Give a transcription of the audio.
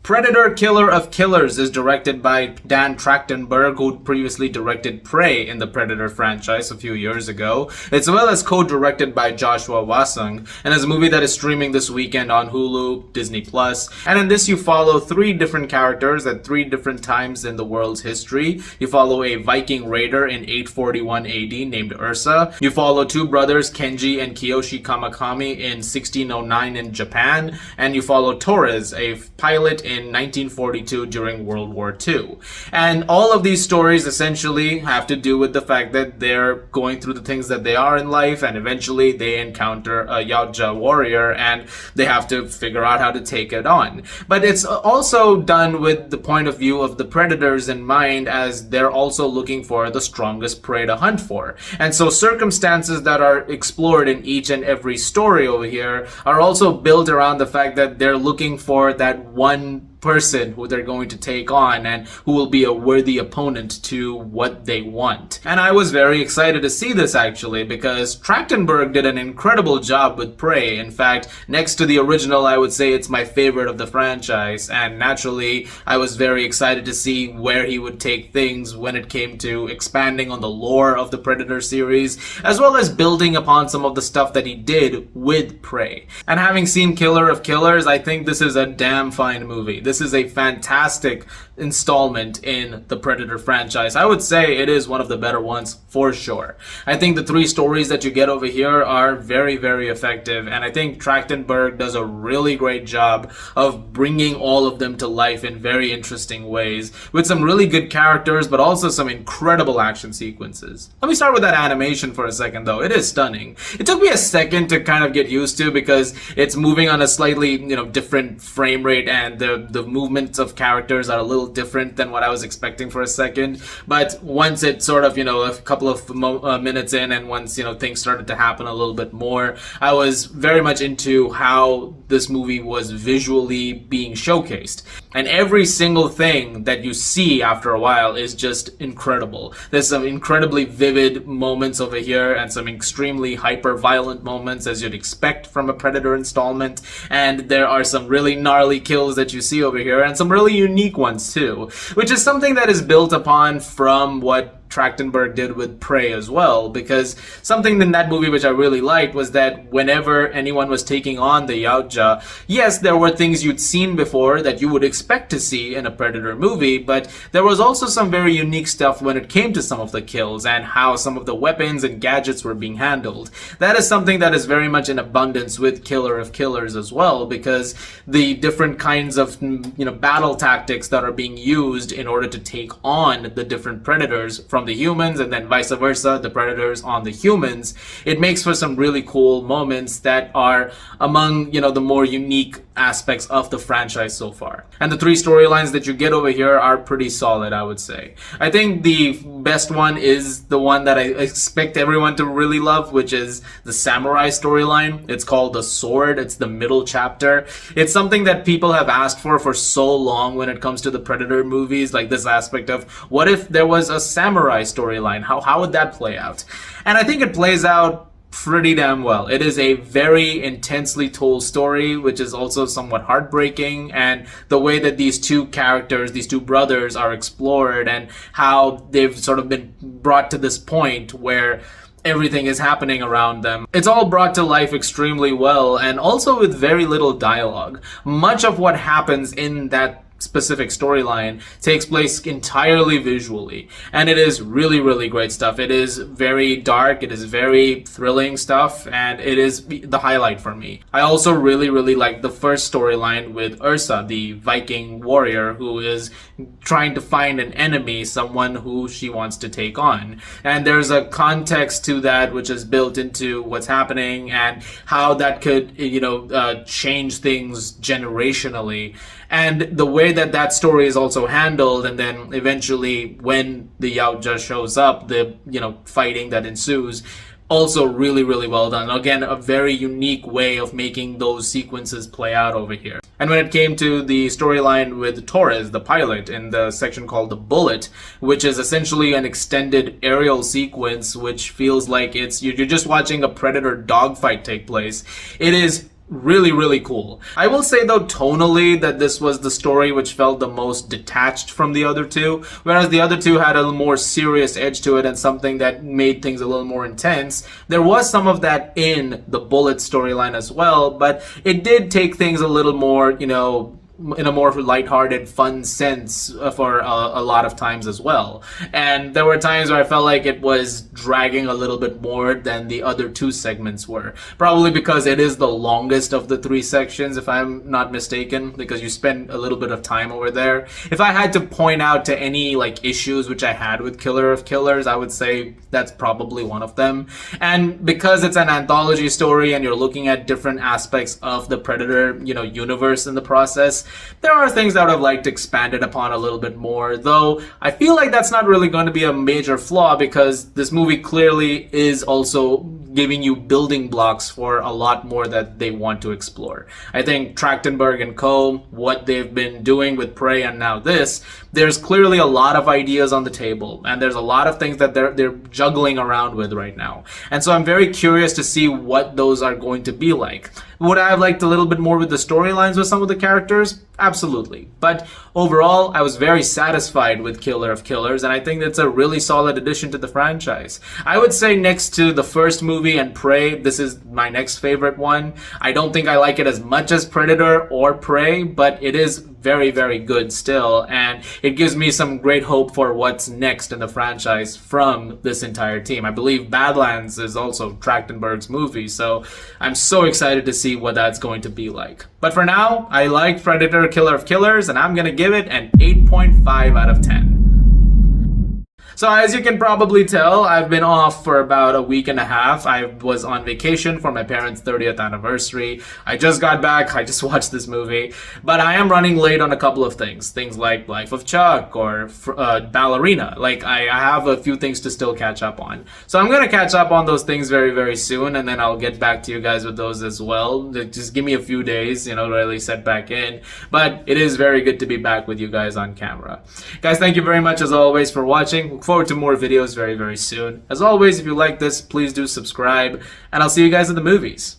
Predator Killer of Killers is directed by Dan Trachtenberg, who previously directed Prey in the Predator franchise a few years ago. It's as well as co-directed by Joshua Wasung, and is a movie that is streaming this weekend on Hulu, Disney+. And in this you follow three different characters at three different times in the world's history. You follow a Viking raider in 841 AD named Ursa. You follow two brothers, Kenji and Kiyoshi Kamakami, in 1609 in Japan. And you follow Torres, a pilot in 1942 during World War II. And all of these stories essentially have to do with the fact that they're going through the things that they are in life, and eventually they encounter a Yautja warrior and they have to figure out how to take it on. But it's also done with the point of view of the predators in mind, as they're also looking for the strongest prey to hunt for. And so circumstances that are explored in each and every story over here are also built around the fact that they're looking for that one person who they're going to take on and who will be a worthy opponent to what they want. And I was very excited to see this actually, because Trachtenberg did an incredible job with Prey. In fact, next to the original, I would say it's my favorite of the franchise, and naturally I was very excited to see where he would take things when it came to expanding on the lore of the Predator series, as well as building upon some of the stuff that he did with Prey. And having seen Killer of Killers, I think this is a damn fine movie. This is a fantastic installment in the Predator franchise. I would say it is one of the better ones for sure. I think the three stories that you get over here are very, very effective, and I think Trachtenberg does a really great job of bringing all of them to life in very interesting ways, with some really good characters, but also some incredible action sequences. Let me start with that animation for a second though. It is stunning. It took me a second to kind of get used to, because it's moving on a slightly, different frame rate, and the movements of characters are a little different than what I was expecting for a second. But once it sort of, a couple of minutes in, and once, things started to happen a little bit more, I was very much into how this movie was visually being showcased. And every single thing that you see after a while is just incredible. There's some incredibly vivid moments over here, and some extremely hyper-violent moments, as you'd expect from a Predator installment. And there are some really gnarly kills that you see over here, and some really unique ones too, which is something that is built upon from what Trachtenberg did with Prey as well, because something in that movie which I really liked was that whenever anyone was taking on the Yautja, yes, there were things you'd seen before that you would expect to see in a Predator movie, but there was also some very unique stuff when it came to some of the kills and how some of the weapons and gadgets were being handled. That is something that is very much in abundance with Killer of Killers as well, because the different kinds of battle tactics that are being used in order to take on the different predators from the humans, and then vice versa, the predators on the humans, it makes for some really cool moments that are among the more unique aspects of the franchise so far. And the three storylines that you get over here are pretty solid, I would say. I think the best one is the one that I expect everyone to really love, which is the samurai storyline. It's called The Sword. It's the middle chapter. It's something that people have asked for so long when it comes to the Predator movies, like this aspect of what if there was a samurai storyline? How would that play out? And I think it plays out pretty damn well. It is a very intensely told story, which is also somewhat heartbreaking, and the way that these two characters, these two brothers, are explored, and how they've sort of been brought to this point where everything is happening around them. It's all brought to life extremely well, and also with very little dialogue. Much of what happens in that specific storyline takes place entirely visually, and it is really, really great stuff. It is very dark, it is very thrilling stuff, and it is the highlight for me. I also really, really like the first storyline with Ursa, the Viking warrior who is trying to find an enemy, someone who she wants to take on. And there's a context to that which is built into what's happening and how that could, change things generationally. And the way that that story is also handled, and then eventually when the Yautja shows up, the fighting that ensues, also really, really well done. Again, a very unique way of making those sequences play out over here. And when it came to the storyline with Torres, the pilot, in the section called The Bullet, which is essentially an extended aerial sequence, which feels like you're just watching a Predator dogfight take place. It is really, really cool. I will say though, tonally, that this was the story which felt the most detached from the other two, whereas the other two had a little more serious edge to it and something that made things a little more intense. There was some of that in the Bullet storyline as well, but it did take things a little more, in a more lighthearted, fun sense for a lot of times as well. And there were times where I felt like it was dragging a little bit more than the other two segments were. Probably because it is the longest of the three sections, if I'm not mistaken, because you spend a little bit of time over there. If I had to point out to any issues which I had with Killer of Killers, I would say that's probably one of them. And because it's an anthology story and you're looking at different aspects of the Predator, universe in the process, there are things I would have liked expanded upon a little bit more, though I feel like that's not really going to be a major flaw because this movie clearly is also giving you building blocks for a lot more that they want to explore. I think Trachtenberg and co., what they've been doing with Prey and now this, there's clearly a lot of ideas on the table and there's a lot of things that they're juggling around with right now. And so I'm very curious to see what those are going to be like. Would I have liked a little bit more with the storylines with some of the characters? Absolutely. But overall, I was very satisfied with Killer of Killers, and I think it's a really solid addition to the franchise. I would say next to the first movie and Prey, this is my next favorite one. I don't think I like it as much as Predator or Prey, but it is very, very good still, and it gives me some great hope for what's next in the franchise from this entire team. I believe Badlands is also Trachtenberg's movie, so I'm so excited to see what that's going to be like. But for now, I like Predator Killer of Killers, and I'm gonna give it an 8.5 out of 10. So as you can probably tell, I've been off for about a week and a half. I was on vacation for my parents' 30th anniversary. I just got back. I just watched this movie. But I am running late on a couple of things. Things like Life of Chuck or Ballerina. I have a few things to still catch up on. So I'm going to catch up on those things very, very soon. And then I'll get back to you guys with those as well. Just give me a few days, to really set back in. But it is very good to be back with you guys on camera. Guys, thank you very much as always for watching. Look forward to more videos very, very soon. As always, if you like this, please do subscribe, and I'll see you guys in the movies.